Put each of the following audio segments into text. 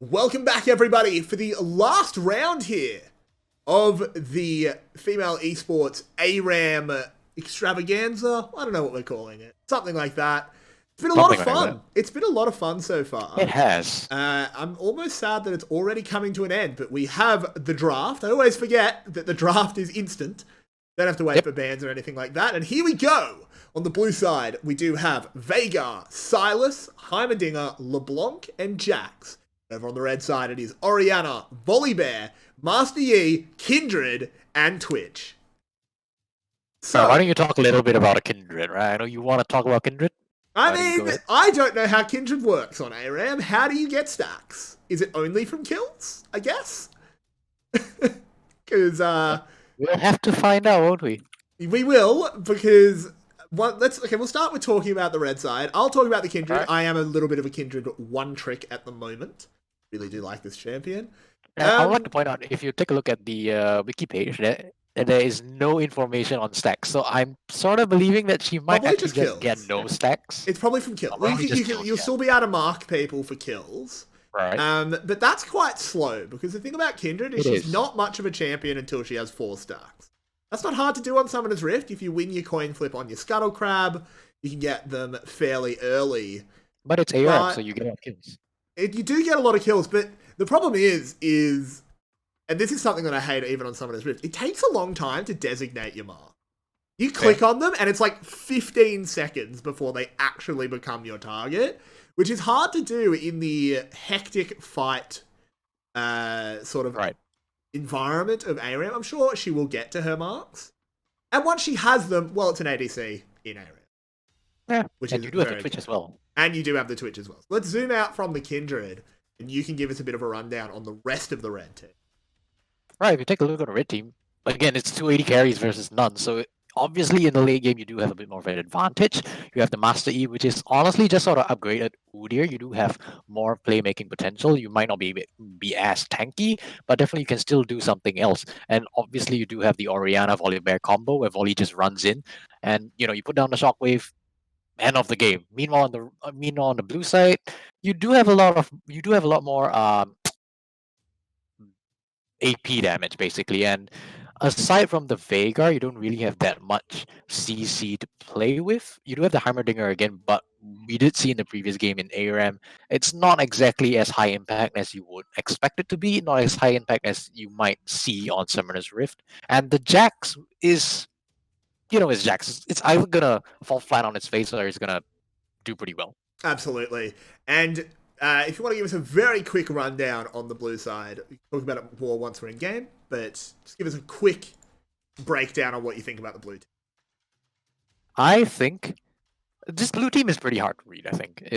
Welcome back, everybody, for the last round here of the female esports ARAM extravaganza. I don't know what we're calling it. Something like that. It's been a lot of Something like fun. that. It's been a lot of fun so far. It has. I'm almost sad that it's already coming to an end, but we have the draft. I always forget that the draft is instant. Don't have to wait for bans or anything like that. And here we go. On the blue side, we do have Veigar, Silas, Heimerdinger, LeBlanc, and Jax. Over on the red side, it is Orianna, Volibear, Master Yi, Kindred, and Twitch. So, why don't you talk a little bit about a Kindred, right? I know you want to talk about Kindred. I mean, I don't know how Kindred works on ARAM. How do you get stacks? Is it only from kills, I guess? Because, we'll have to find out, won't we? We will, because... we'll start with talking about the red side. I'll talk about the Kindred. Right. I am a little bit of a Kindred one trick at the moment. Really do like this champion. I would like to point out, if you take a look at the wiki page, there is no information on stacks. So I'm sort of believing that she might actually just get no stacks. It's probably from kills. Well, you'll still be able to mark people for kills. Right. But that's quite slow, because the thing about Kindred is she's not much of a champion until she has 4 stacks. That's not hard to do on Summoner's Rift. If you win your coin flip on your Scuttle Crab, you can get them fairly early. But it's ARAM, so you get a lot of kills. You do get a lot of kills, but the problem is, and this is something that I hate even on Summoner's Rift, it takes a long time to designate your mark. You click on them, and it's like 15 seconds before they actually become your target, which is hard to do in the hectic fight sort of environment of ARAM. I'm sure she will get to her marks. And once she has them, well, it's an ADC in ARAM. Yeah, and you do have the Twitch as well. And you do have the Twitch as well. So let's zoom out from the Kindred, and you can give us a bit of a rundown on the rest of the red team. Right, if you take a look at the red team, again, it's 280 carries versus none, so obviously in the late game you do have a bit more of an advantage. You have the Master E, which is honestly just sort of upgraded Udyr. You do have more playmaking potential. You might not be as tanky, but definitely you can still do something else. And obviously you do have the Orianna Volibear combo, where Volley just runs in, and you put down the shockwave. End of the game. Meanwhile, on the blue side, you do have a lot more AP damage basically, and aside from the Veigar, you don't really have that much CC to play with. You do have the Heimerdinger again, but we did see in the previous game in ARAM, it's not exactly as high impact as you would expect it to be, not as high impact as you might see on Summoner's Rift. And the Jax is, it's Jax. It's either gonna fall flat on its face or it's gonna do pretty well. Absolutely. And if you want to give us a very quick rundown on the blue side, we can talk about it more once we're in game, but just give us a quick breakdown on what you think about the blue team. I think this blue team is pretty hard to read, I think.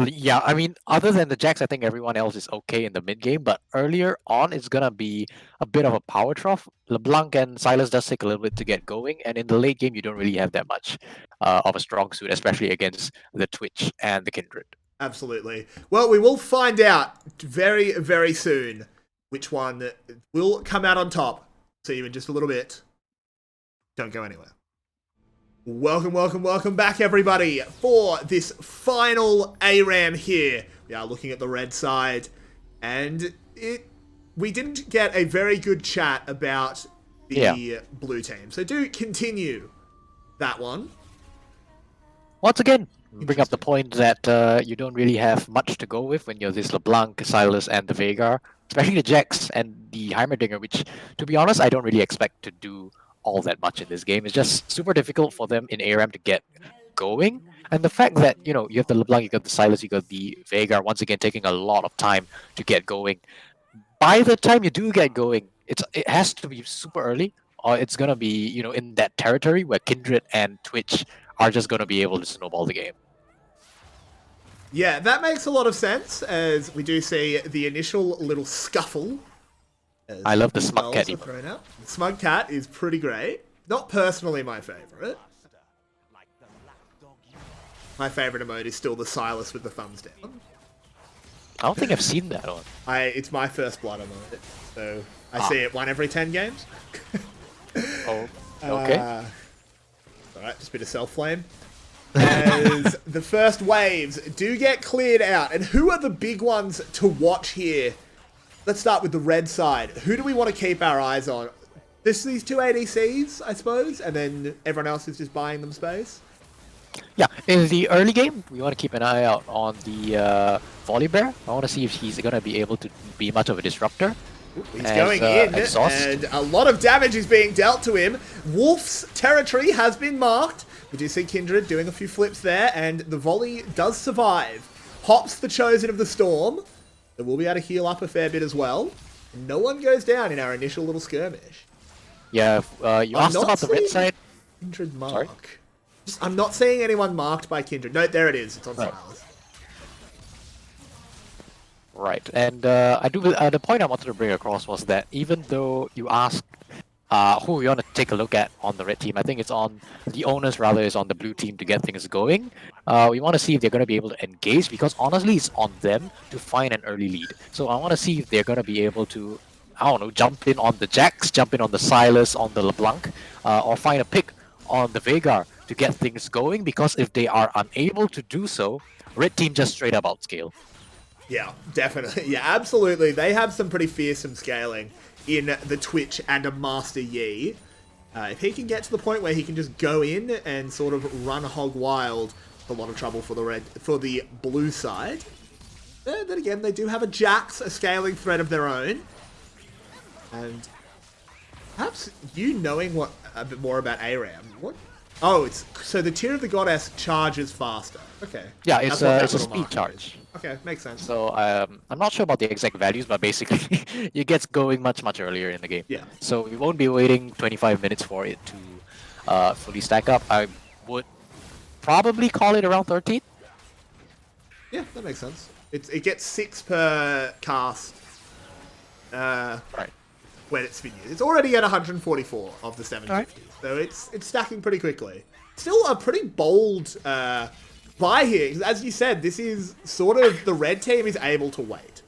Yeah, I mean, other than the Jax, I think everyone else is okay in the mid game, but earlier on, it's gonna be a bit of a power trough. LeBlanc and Silas does take a little bit to get going, and in the late game, you don't really have that much of a strong suit, especially against the Twitch and the Kindred. Absolutely. Well, we will find out very, very soon which one will come out on top. See you in just a little bit. Don't go anywhere. Welcome back, everybody, for this final ARAM here. We are looking at the red side, and we didn't get a very good chat about the blue team. So do continue that one. Once again, bring up the point that you don't really have much to go with when you're this LeBlanc, Silas, and the Veigar, especially the Jax and the Heimerdinger, which, to be honest, I don't really expect to do all that much in this game. It's just super difficult for them in ARAM to get going. And the fact that, you have the LeBlanc, you got the Silas, you got the Veigar, once again taking a lot of time to get going. By the time you do get going, it has to be super early, or it's going to be, in that territory where Kindred and Twitch are just going to be able to snowball the game. Yeah, that makes a lot of sense, as we do see the initial little scuffle. I love the Smug Cat. The Smug Cat is pretty great. Not personally my favorite. My favorite emote is still the Silas with the thumbs down. I don't think I've seen that one. It's my first blood emote, so I see it 1 every 10 games. Oh, okay. Alright, just a bit of self-flame. as the first waves do get cleared out. And who are the big ones to watch here? Let's start with the red side. Who do we want to keep our eyes on? These two ADCs, I suppose, and then everyone else is just buying them space. Yeah, in the early game, we want to keep an eye out on the Volley Bear. I want to see if he's going to be able to be much of a disruptor. He's going in, and a lot of damage is being dealt to him. Wolf's territory has been marked. We do see Kindred doing a few flips there, and the volley does survive. Hops the Chosen of the Storm. So we'll be able to heal up a fair bit as well. And no one goes down in our initial little skirmish. Yeah, you asked about the red side. Kindred mark. I'm not seeing anyone marked by Kindred. No, there it is. It's on Silas. Right, and I do. The point I wanted to bring across was that even though you ask who we want to take a look at on the red team, I think it's on the owners rather is on the blue team to get things going. We want to see if they're going to be able to engage, because honestly, it's on them to find an early lead. So I want to see if they're going to be able to, I don't know, jump in on the Jax, jump in on the Silas, on the LeBlanc, or find a pick on the Veigar to get things going, because if they are unable to do so, red team just straight up outscale. Yeah, definitely. Yeah, absolutely. They have some pretty fearsome scaling in the Twitch and a Master Yi. If he can get to the point where he can just go in and sort of run hog wild, it's a lot of trouble for the blue side. Then again, they do have a Jax, a scaling threat of their own. And perhaps you knowing a bit more about ARAM. What? Oh, it's so the Tear of the Goddess charges faster. Okay. Yeah, it's a speed charge. Okay, makes sense. So I'm not sure about the exact values, but basically it gets going much earlier in the game. Yeah. So we won't be waiting 25 minutes for it to fully stack up. I would probably call it around 13. Yeah, that makes sense. It gets 6 per cast. Right. When it's been used. It's already at 144 of the 750, right. So it's stacking pretty quickly. Still a pretty bold buy here. As you said, this is sort of the red team is able to wait.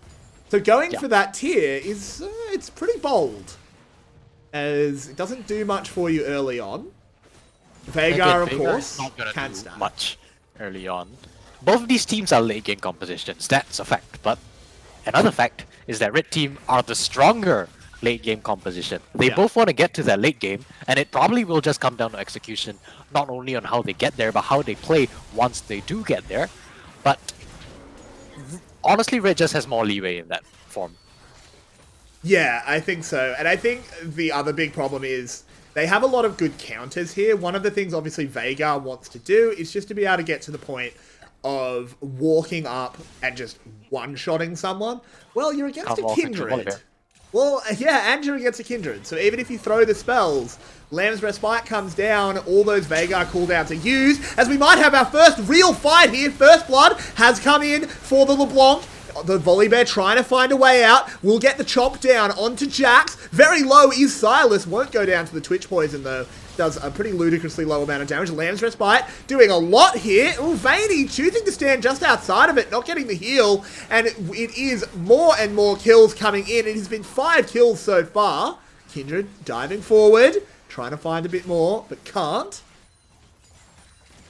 So going for that tier is it's pretty bold, as it doesn't do much for you early on. Veigar, of course, not gonna can do stack much early on. Both of these teams are late game compositions. That's a fact. But another fact is that red team are the stronger late game composition. They both want to get to that late game, and it probably will just come down to execution, not only on how they get there, but how they play once they do get there. But honestly, red just has more leeway in that form. Yeah, I think so. And I think the other big problem is they have a lot of good counters here. One of the things, obviously, Veigar wants to do is just to be able to get to the point of walking up and just one-shotting someone. Well, you're against a Kindred. Well, yeah, and you're against a Kindred. So even if you throw the spells, Lamb's Respite comes down, all those Veigar cooldowns are used, as we might have our first real fight here. First Blood has come in for the LeBlanc. The Volley Bear trying to find a way out. Will get the chop down onto Jax. Very low is Silas. Won't go down to the Twitch Poison, though. Does a pretty ludicrously low amount of damage. Lamb's Respite doing a lot here. Ooh, Vaney choosing to stand just outside of it, not getting the heal. And it is more and more kills coming in. It has been 5 kills so far. Kindred diving forward, trying to find a bit more, but can't.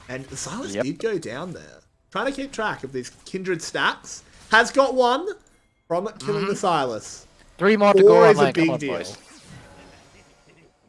And Silas did go down there. Trying to keep track of these Kindred stacks. Has got one from killing the Silas. 3 more to go is online. a big deal. Boys.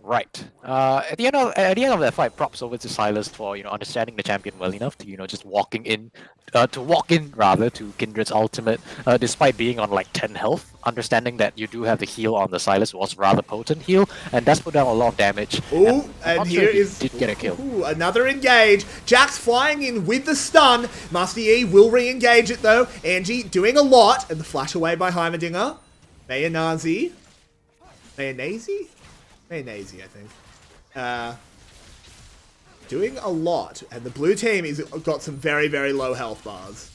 Right. At the end of that fight, props over to Silas for understanding the champion well enough to just walk in to Kindred's ultimate, despite being on like 10 health. Understanding that you do have the heal on the Silas was rather potent heal, and that's put down a lot of damage. Ooh, and here did get a kill. Ooh, another engage. Jax flying in with the stun. Master Yi will re-engage it though. Angie doing a lot, and the flash away by Heimerdinger. Mayonnaise, I think. Doing a lot, and the blue team is got some very, very low health bars.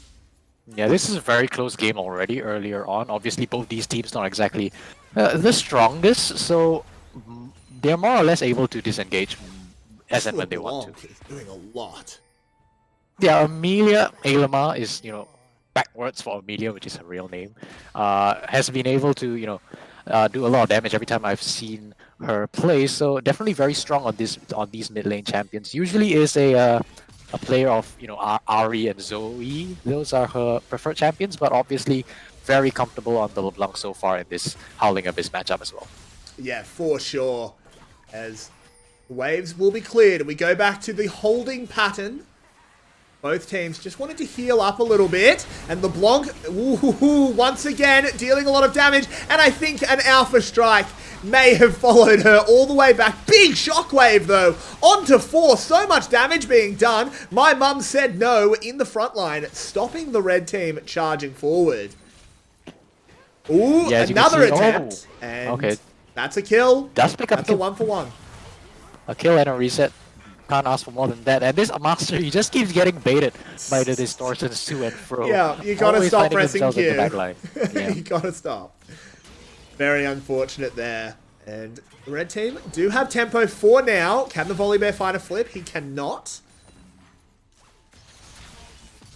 Yeah, this is a very close game already earlier on. Obviously, both these teams not exactly the strongest, so they're more or less able to disengage as and when they want to. Is doing a lot. Yeah, Alema is, backwards for Amelia, which is her real name, has been able to, do a lot of damage every time I've seen her play. So definitely very strong on these mid lane champions. Usually is a a player of, you know, Ari and Zoe. Those are her preferred champions, but obviously very comfortable on the LeBlanc so far in this Howling Abyss matchup as well. Yeah, for sure. As waves will be cleared, and we go back to the holding pattern. Both teams just wanted to heal up a little bit, and LeBlanc, once again, dealing a lot of damage, and I think an Alpha Strike may have followed her all the way back. Big shockwave, though, onto 4, so much damage being done. My mum said no in the front line, stopping the red team charging forward. Ooh, Yeah, another attempt, and okay, that's a kill. does pick up That's a 1-for-1. a kill and a reset. Can't ask for more than that. And this Master, he just keeps getting baited by the distortions to and fro. Yeah, you gotta Always stop finding pressing himself in Q. the back line. Yeah. You gotta stop. Very unfortunate there. And the red team do have tempo for now. Can the Volley Bear find a flip? He cannot.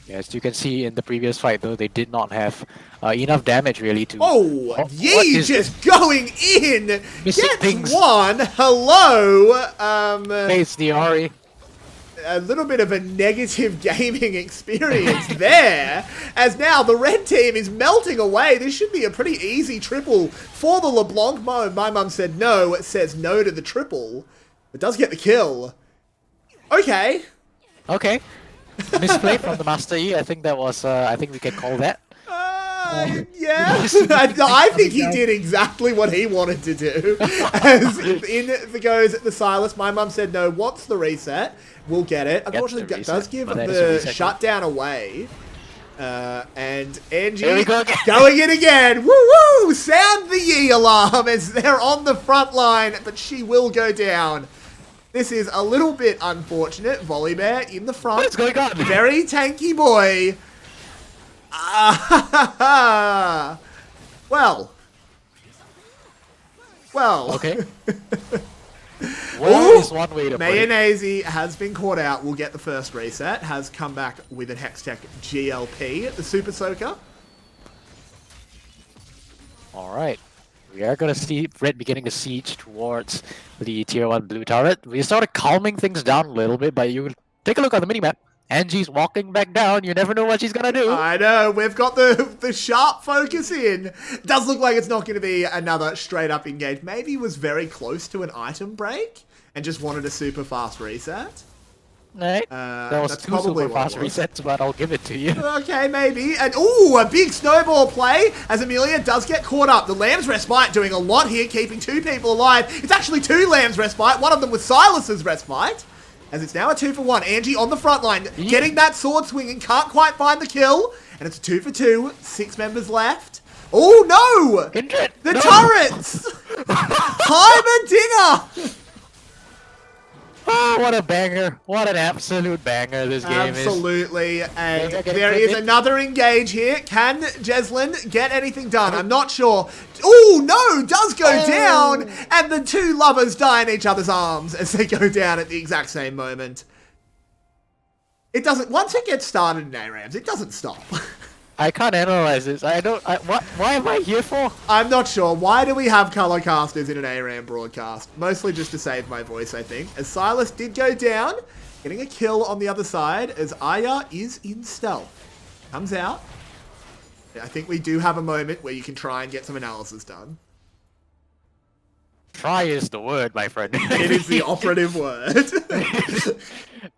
As you can see in the previous fight, though, they did not have enough damage really to. Oh, Yee just going in. Missing Gets things. one. Hello. Face the Ori. A little bit of a negative gaming experience there, as now the red team is melting away. This should be a pretty easy triple for the LeBlanc. My mum said no. It says no to the triple. It does get the kill. Okay. Okay. Misplay from the Master Yi. I think that was. I think we can call that. Yeah. I think he did exactly what he wanted to do. As in goes the Silas. My mum said no. Wants the reset. We'll get it. Unfortunately, it does give the shutdown away. And Angie going in again. Woo woo! Sound the Yi alarm as they're on the front line, but she will go down. This is a little bit unfortunate. Volley Bear in the front. What's going on? Very tanky boy. Well. Okay. Well, is one way to put it. Mayonnaise has been caught out. We'll get the first reset. Has come back with an Hextech GLP, the Super Soaker. All right. We are going to see Red beginning to siege towards the tier 1 blue turret. We started calming things down a little bit, but you take a look at the minimap. Angie's walking back down. You never know what she's going to do. I know. We've got the sharp focus in. Does look like it's not going to be another straight up engage. Maybe he was very close to an item break and just wanted a super fast reset. Right. That was two super fast resets, but I'll give it to you. Okay, maybe. And, ooh, a big snowball play as Amelia does get caught up. The Lamb's Respite doing a lot here, keeping 2 people alive. It's actually 2 Lamb's Respite, one of them with Silas's Respite. As it's now a 2-for-1. Angie on the front line, getting that sword swing and can't quite find the kill. And it's a 2-for-2, 6 members left. Oh, no! Kindred! The turrets! Heimerdinger! Oh, what a banger. What an absolute banger this game is. Absolutely. And there is another engage here. Can Jeslyn get anything done? I'm not sure. Oh, no! Does go down! And the 2 lovers die in each other's arms as they go down at the exact same moment. It doesn't... Once it gets started in ARAMs, it doesn't stop. I can't analyze this. Why am I here for? I'm not sure. Why do we have color casters in an ARAM broadcast? Mostly just to save my voice, I think. As Silas did go down, getting a kill on the other side as Aya is in stealth. Comes out. I think we do have a moment where you can try and get some analysis done. Try is the word, my friend. It is the operative word.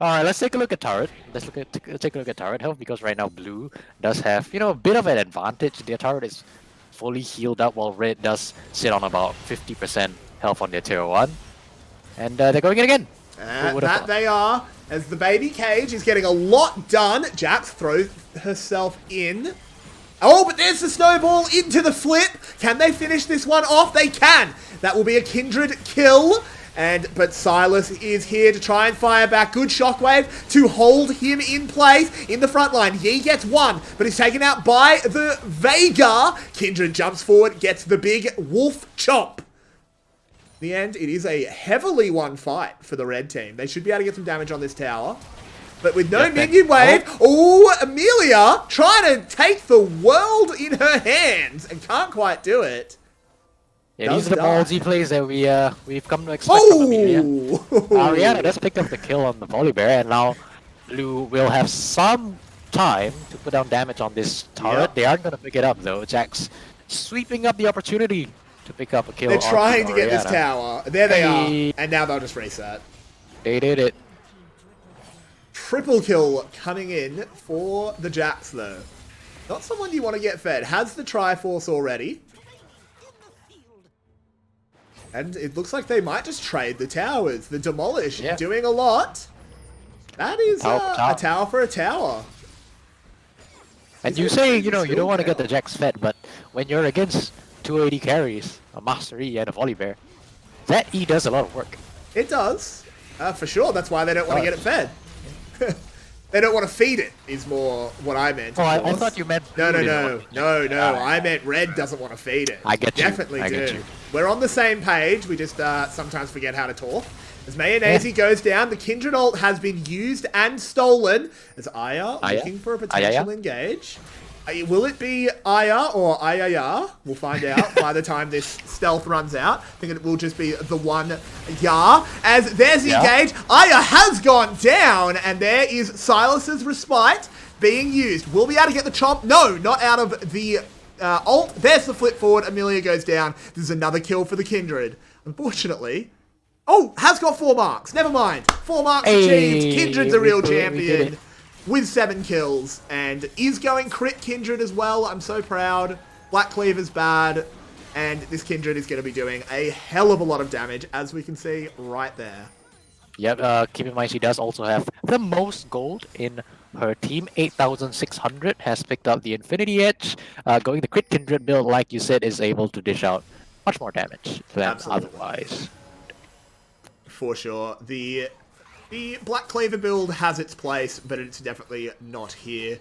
Alright, let's take a look at turret. Take a look at turret health, because right now blue does have, you know, a bit of an advantage. Their turret is fully healed up, while red does sit on about 50% health on their tier 1. And they're going in again. That they are, as the baby cage is getting a lot done. Jax throws herself in. Oh, but there's the snowball into the flip. Can they finish this one off? They can. That will be a Kindred kill. But Silas is here to try and fire back. Good shockwave to hold him in place in the front line. He gets 1, but he's taken out by the Vega. Kindred jumps forward, gets the big wolf chomp. In the end, it is a heavily won fight for the red team. They should be able to get some damage on this tower. But with no minion wave, Amelia trying to take the world in her hands and can't quite do it. Yeah, these are the ballsy plays that we've come to expect from Amelia. Ariana does pick up the kill on the Volley Bear, and now Blue will have some time to put down damage on this turret. Yep. They aren't going to pick it up though. Jax sweeping up the opportunity to pick up a kill. They're onto trying to get this Orianna. tower. There they Hey. are. And now they'll just reset. They did it. Triple kill coming in for the Jax, though. Not someone you want to get fed. Has the Triforce already. And it looks like they might just trade the towers. The Demolish doing a lot. That is a tower for a tower. And you say, you know, you don't want to get the Jax fed, but when you're against 280 carries, a Master E and a Volibear, that E does a lot of work. It does. For sure. That's why they don't want to get it fed. They don't want to feed it, is more what I meant. Oh, I thought you meant... No. I meant red doesn't want to feed it. I get you. Definitely I do. get you. We're on the same page. We just sometimes forget how to talk. As Mayonnaise goes down, the Kindred ult has been used and stolen. As Aya looking for a potential engage. Will it be Aya or Ayaya? We'll find out by the time this stealth runs out. I think it will just be the one Ya. As there's the engage. Aya has gone down, and there is Silas's respite being used. Will be able to get the chomp? No, not out of the ult. There's the flip forward. Amelia goes down. This is another kill for the Kindred. Unfortunately. Oh, has got 4 marks. Never mind. 4 marks achieved. Kindred's a real champion. With 7 kills, and is going crit Kindred as well. I'm so proud. Black Cleaver's bad, and this Kindred is going to be doing a hell of a lot of damage, as we can see right there. Yep, keep in mind she does also have the most gold in her team. 8,600 has picked up the Infinity Edge. Going the crit Kindred build, like you said, is able to dish out much more damage than otherwise. For sure. The Black Cleaver build has its place, but it's definitely not here.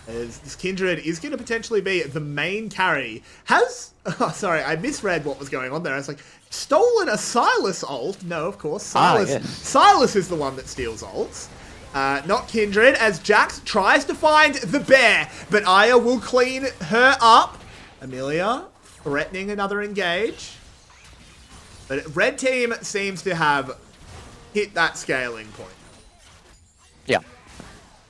As this Kindred is going to potentially be the main carry. Has... Oh, sorry, I misread what was going on there. I was like, stolen a Silas ult? No, of course. Silas is the one that steals ults. Not Kindred, as Jax tries to find the bear, but Aya will clean her up. Amelia threatening another engage. But red team seems to have hit that scaling point. Yeah.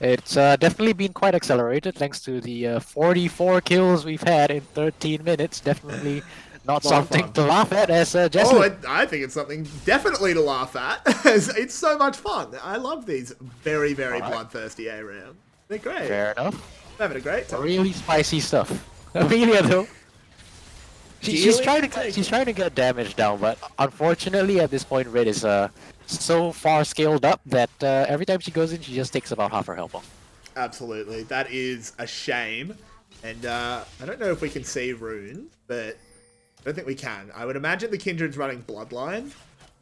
It's definitely been quite accelerated thanks to the 44 kills we've had in 13 minutes. Definitely not something to laugh at as Jesse. Oh, I think it's something definitely to laugh at. It's so much fun. I love these very, very bloodthirsty ARAM. They're great. Fair enough. I'm having a great time. Really spicy stuff. Amelia though. She's trying to get damage down, but unfortunately at this point red is so far scaled up that every time she goes in, she just takes about half her health off. Absolutely. That is a shame. And I don't know if we can see Rune, but I don't think we can. I would imagine the Kindred's running Bloodline.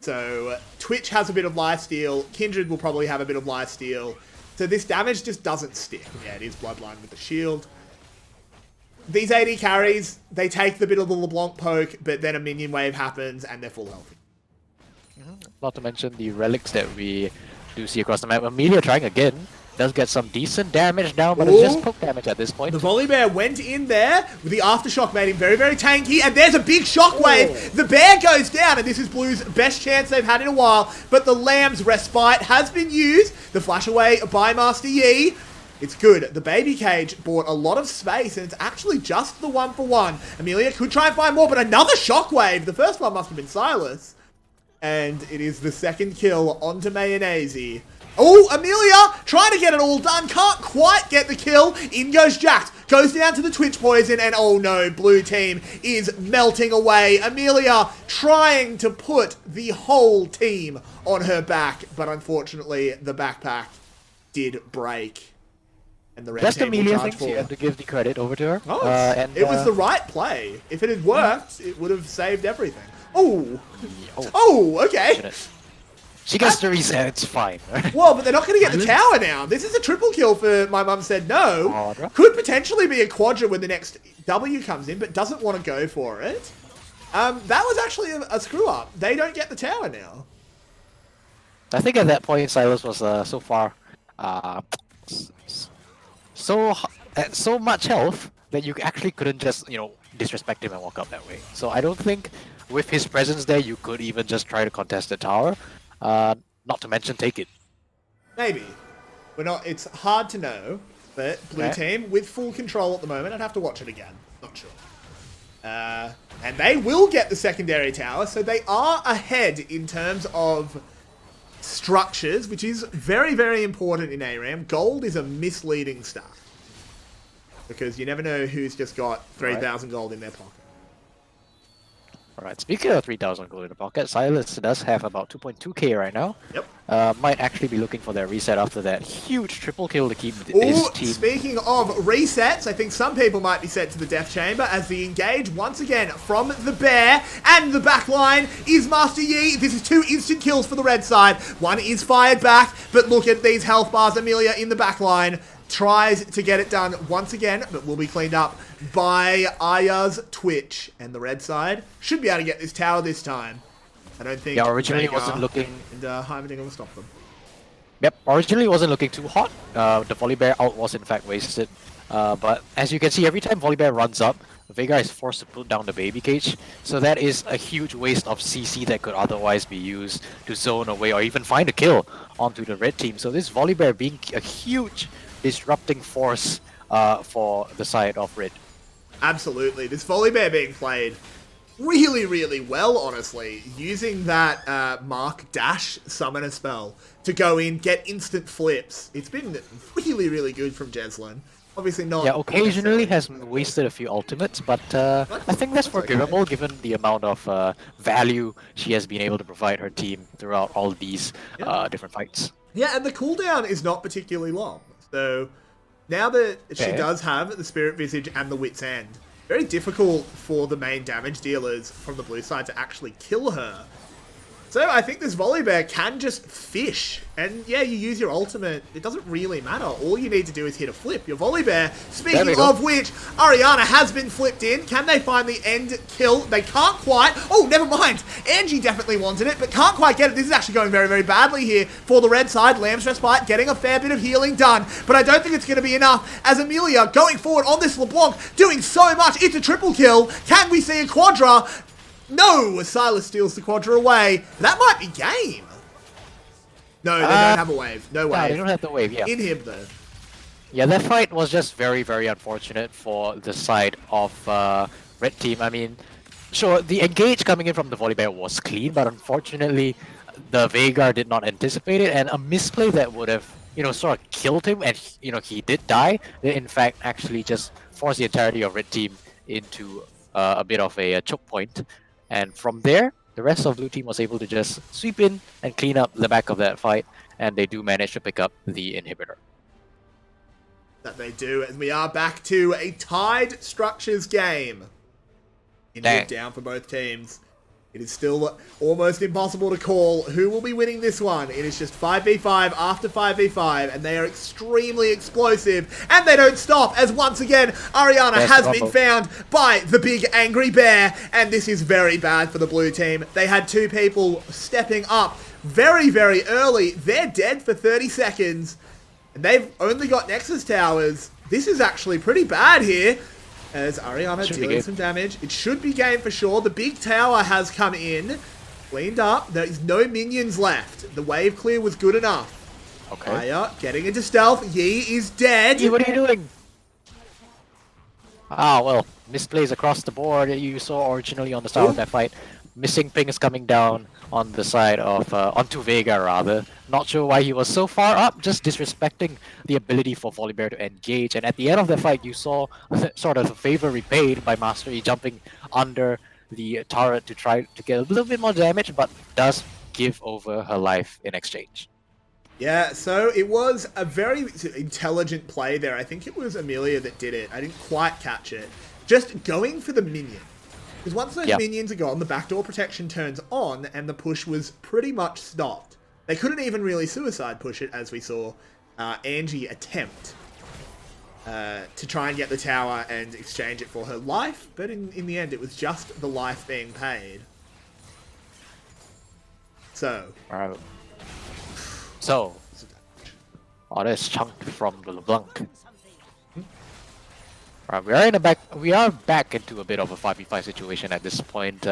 So Twitch has a bit of lifesteal. Kindred will probably have a bit of lifesteal. So this damage just doesn't stick. Yeah, it is Bloodline with the shield. These AD carries, they take the bit of the LeBlanc poke, but then a minion wave happens and they're full healthy. Not to mention the relics that we do see across the map. Amelia trying again. Does get some decent damage down, but it's just poke damage at this point. The Volibear went in there with the Aftershock, made him very, very tanky, and there's a big shockwave. The bear goes down, and this is Blue's best chance they've had in a while, but the Lamb's respite has been used. The flash away by Master Yi. It's good. The baby cage bought a lot of space, and it's actually just the 1-for-1. Amelia could try and find more, but another shockwave. The first one must have been Silas. And it is the second kill onto Mayonnaise. Oh, Amelia trying to get it all done. Can't quite get the kill. In goes Jax. Goes down to the Twitch poison. And oh no, blue team is melting away. Amelia trying to put the whole team on her back. But unfortunately, the backpack did break. And the red Just team Amelia will charge thinks you have forward. to give the credit over to her. Oh, and, it was the right play. If it had worked, it would have saved everything. Oh, okay. She gets the reset, it's fine. Well, but they're not going to get the tower now. This is a triple kill for My Mum Said No. Quadra. Could potentially be a quadra when the next W comes in, but doesn't want to go for it. That was actually a screw up. They don't get the tower now. I think at that point Silas was so far so much health that you actually couldn't just, you know, disrespect him and walk up that way. So I don't think with his presence there you could even just try to contest the tower. Not to mention take it. Maybe. We're not. It's hard to know, but blue team with full control at the moment. I'd have to watch it again. Not sure. And they will get the secondary tower, so they are ahead in terms of structures, which is very, very important in ARAM. Gold is a misleading start because you never know who's just got 3,000 gold in their pocket. Alright, speaking of 3,000 gold in the pocket, Silas does have about 2.2k right now. Yep. Might actually be looking for their reset after that huge triple kill to keep his team. Speaking of resets, I think some people might be sent to the death chamber as the engage once again from the bear, and the back line is Master Yi. This is 2 instant kills for the red side. One is fired back, but look at these health bars. Amelia in the back line tries to get it done once again, but will be cleaned up by Aya's Twitch. And the red side should be able to get this tower this time. I don't think. Yeah, originally Vega wasn't looking. And Heimerdinger will stop them. Yep, originally wasn't looking too hot. The Volibear ult was in fact wasted. But as you can see, every time Volibear runs up, Vega is forced to put down the baby cage. So that is a huge waste of CC that could otherwise be used to zone away or even find a kill onto the red team. So this Volibear being a huge disrupting force for the side of red. Absolutely. This Volibear being played really, really well, honestly. Using that Mark Dash summoner spell to go in, get instant flips. It's been really, really good from Jeslyn. Obviously not... Yeah, occasionally has wasted a few ultimates, but I think that's forgivable given the amount of value she has been able to provide her team throughout all these different fights. Yeah, and the cooldown is not particularly long. So now that she does have the Spirit Visage and the Wit's End, very difficult for the main damage dealers from the blue side to actually kill her. So I think this Volibear can just fish. And yeah, you use your ultimate. It doesn't really matter. All you need to do is hit a flip. Your Volibear, speaking of which, Ariana has been flipped in. Can they find the end kill? They can't quite. Oh, never mind. Angie definitely wanted it, but can't quite get it. This is actually going very, very badly here for the red side. Lamb's Respite getting a fair bit of healing done, but I don't think it's going to be enough as Amelia going forward on this LeBlanc, doing so much. It's a triple kill. Can we see a quadra? No! Silas steals the quadra away. That might be game. No, they don't have a wave. No wave. No, they don't have the wave, yeah. Inhib, though. Yeah, that fight was just very, very unfortunate for the side of red team. I mean, sure, the engage coming in from the Volibear was clean, but unfortunately, the Veigar did not anticipate it, and a misplay that would have, you know, sort of killed him, and, you know, he did die. They, in fact, actually just forced the entirety of red team into a bit of a choke point. And from there, the rest of blue team was able to just sweep in and clean up the back of that fight, and they do manage to pick up the inhibitor. That they do, and we are back to a tied structures game. Inhib down for both teams. It is still almost impossible to call who will be winning this one. It is just 5v5 after 5v5, and they are extremely explosive, and they don't stop, as once again, Ariana has been found by the big angry bear, and this is very bad for the blue team. They had 2 people stepping up very, very early. They're dead for 30 seconds, and they've only got Nexus towers. This is actually pretty bad here, as Ariana dealing some damage. It should be game for sure. The big tower has come in, cleaned up. There is no minions left. The wave clear was good enough. Okay. Aya getting into stealth. Yi is dead. Yi, what are you doing? Ah, well, misplays across the board that you saw originally on the start of that fight. Missing pings coming down on the side of, onto Vega rather. Not sure why he was so far up, just disrespecting the ability for Volibear to engage. And at the end of the fight, you saw sort of the favor repaid by Master Yi jumping under the turret to try to get a little bit more damage, but does give over her life in exchange. Yeah, so it was a very intelligent play there. I think it was Amelia that did it. I didn't quite catch it. Just going for the minion. Because once those minions are gone, the backdoor protection turns on, and the push was pretty much stopped. They couldn't even really suicide push it, as we saw Angie attempt to try and get the tower and exchange it for her life, but in the end, it was just the life being paid. So. Alright. So. Oh, that's chunked from the LeBlanc. Right, we are back into a bit of a 5v5 situation at this point.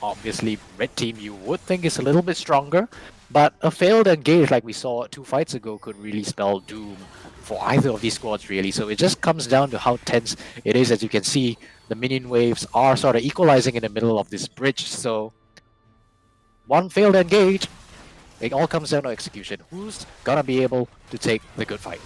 Obviously, red team you would think is a little bit stronger, But a failed engage like we saw 2 fights ago could really spell doom for either of these squads, really. So it just comes down to how tense it is. As you can see, the minion waves are sort of equalizing in the middle of this bridge. So one failed engage, it all comes down to execution. Who's gonna be able to take the good fight?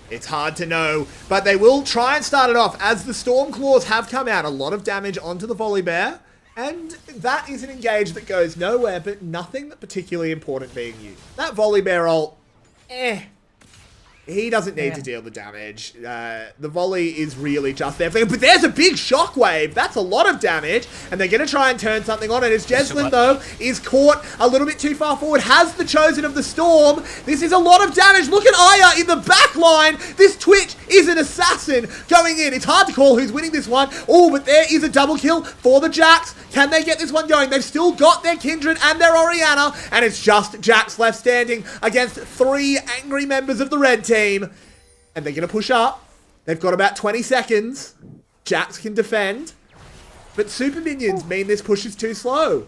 It's hard to know, but they will try and start it off as the Storm Claws have come out. A lot of damage onto the Volley Bear, and that is an engage that goes nowhere, but nothing particularly important being used. That Volley Bear ult, he doesn't need to deal the damage. The volley is really just there for him. But there's a big shockwave. That's a lot of damage. And they're going to try and turn something on. And as Jeslin, though, is caught a little bit too far forward, has the Chosen of the Storm. This is a lot of damage. Look at Aya in the back line. This Twitch is an assassin going in. It's hard to call who's winning this one. Oh, but there is a double kill for the Jax. Can they get this one going? They've still got their Kindred and their Orianna. And it's just Jax left standing against 3 angry members of the red team. And they're going to push up. They've got about 20 seconds. Jax can defend. But super minions mean this push is too slow.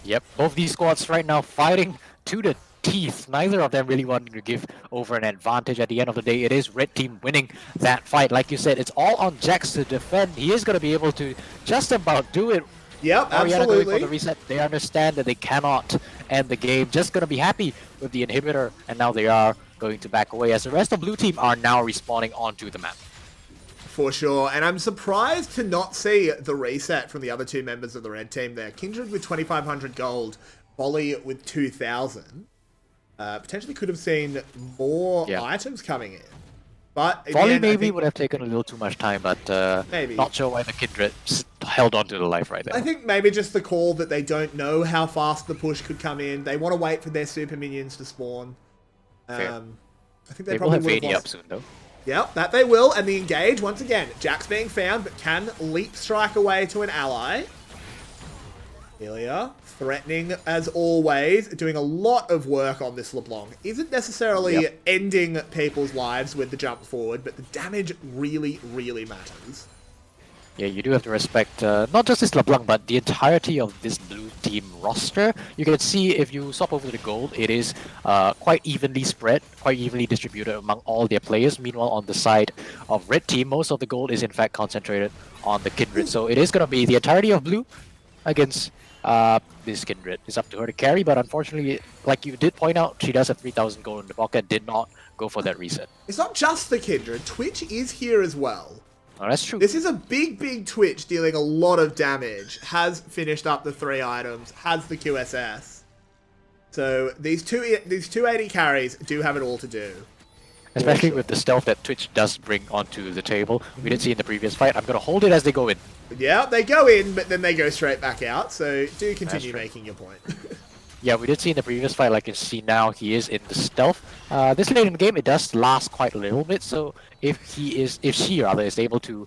Yep, both these squads right now fighting to the teeth. Neither of them really wanting to give over an advantage. At the end of the day, it is red team winning that fight. Like you said, it's all on Jax to defend. He is going to be able to just about do it. Yep, Orianna absolutely. going for the reset. They understand that they cannot end the game. Just going to be happy with the inhibitor. And now they are going to back away as the rest of blue team are now respawning onto the map. For sure, and I'm surprised to not see the reset from the other 2 members of the red team there. Kindred with 2,500 gold, Volley with 2,000. Potentially could have seen more items coming in. But Volley maybe would have taken a little too much time, but maybe. Not sure why the Kindred held on to the life right there. I think maybe just the call that they don't know how fast the push could come in. They want to wait for their super minions to spawn. I think they will probably have Vayne up soon, though. Yep, that they will. And the engage, once again, Jax being found, but can leap strike away to an ally. Ilya, threatening as always, doing a lot of work on this LeBlanc. Isn't necessarily ending people's lives with the jump forward, but the damage really, really matters. Yeah, you do have to respect not just this LeBlanc, but the entirety of this blue team roster. You can see if you swap over to the gold, it is quite evenly spread, quite evenly distributed among all their players. Meanwhile, on the side of red team, most of the gold is in fact concentrated on the Kindred. So it is going to be the entirety of blue against this Kindred. It's up to her to carry, but unfortunately, like you did point out, she does have 3,000 gold in the pocket, did not go for that reset. It's not just the Kindred. Twitch is here as well. Oh, that's true. This is a big Twitch dealing a lot of damage. Has finished up the 3 items. Has the QSS. So these two AD carries do have it all to do. Especially with the stealth that Twitch does bring onto the table. We did see in the previous fight. I'm going to hold it as they go in. Yeah, they go in, but then they go straight back out. So do continue making your point. Yeah, we did see in the previous fight, like you see now, he is in the stealth. This late in the game, it does last quite a little bit, so if she is able to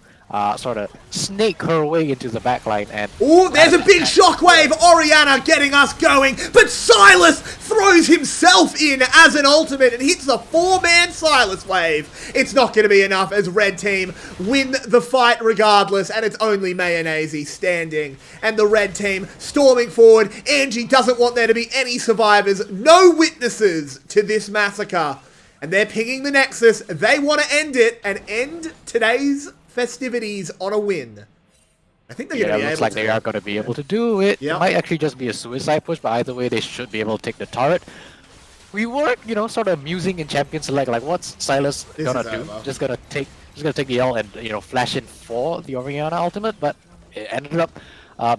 sort of snake her way into the backline and... Oh, there's a big shockwave! Orianna getting us going, but Silas throws himself in as an ultimate and hits the 4-man Silas wave. It's not going to be enough as red team win the fight regardless, and it's only Mayonnaise standing, and the red team storming forward. Angie doesn't want there to be any survivors, no witnesses to this massacre, and they're pinging the Nexus. They want to end it and end today's festivities on a win. I think they're going to be able to. Looks like they are going to be able to do it. It might actually just be a suicide push, but either way, they should be able to take the turret. We were, sort of musing in Champion Select, like, what's Silas gonna do? Just gonna take the L and flash in for the Orianna ultimate, but it ended up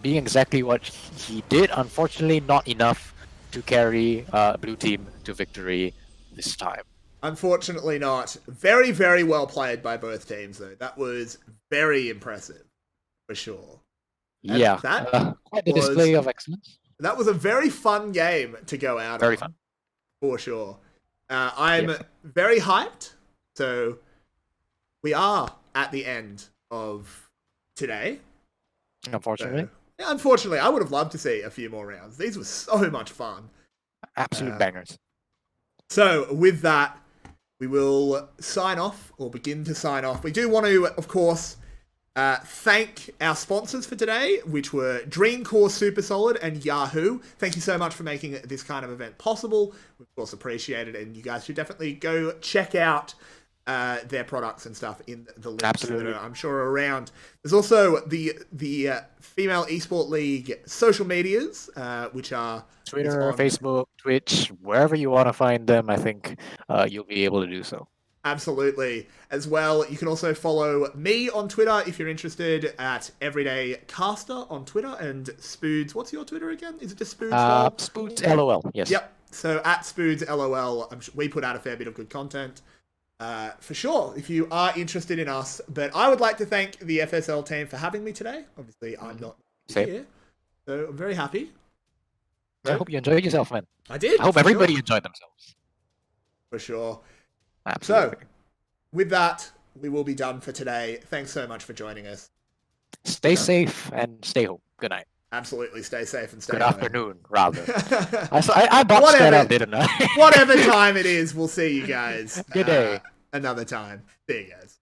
being exactly what he did. Unfortunately, not enough to carry blue team to victory this time. Unfortunately not. Very, very well played by both teams, though. That was very impressive, for sure. And yeah, that quite the display of excellence. That was a very fun game to go out Very on, fun. for sure. I'm very hyped. So we are at the end of today. Unfortunately. So, unfortunately, I would have loved to see a few more rounds. These were so much fun. Absolute bangers. So with that, we will sign off, or begin to sign off. We do want to, of course, Thank our sponsors for today, which were Dreamcore Super Solid and Yahoo. Thank you so much for making this kind of event possible. We of course appreciate it, and you guys should definitely go check out their products and stuff in the links that are, I'm sure, are around. There's also the Female Esport League social medias, which are Twitter, Facebook, Twitch, wherever you want to find them. I think you'll be able to do so. Absolutely. As well, you can also follow me on Twitter if you're interested at Everyday Caster on Twitter, and Spoods. What's your Twitter again? Is it just Spoods? Spoods LOL. Yes. Yep. So at Spoods LOL, we put out a fair bit of good content. For sure, if you are interested in us. But I would like to thank the FSL team for having me today. Obviously, I'm not here, so I'm very happy. I hope you enjoyed yourself, man. I did. I hope everybody enjoyed themselves. For sure. Absolutely. So, with that, we will be done for today. Thanks so much for joining us. Stay safe and stay home. Good night. Absolutely, stay safe and stay Good home. afternoon, rather. I botched that out, didn't I? Whatever time it is, we'll see you guys. Good day. Another time. See you guys.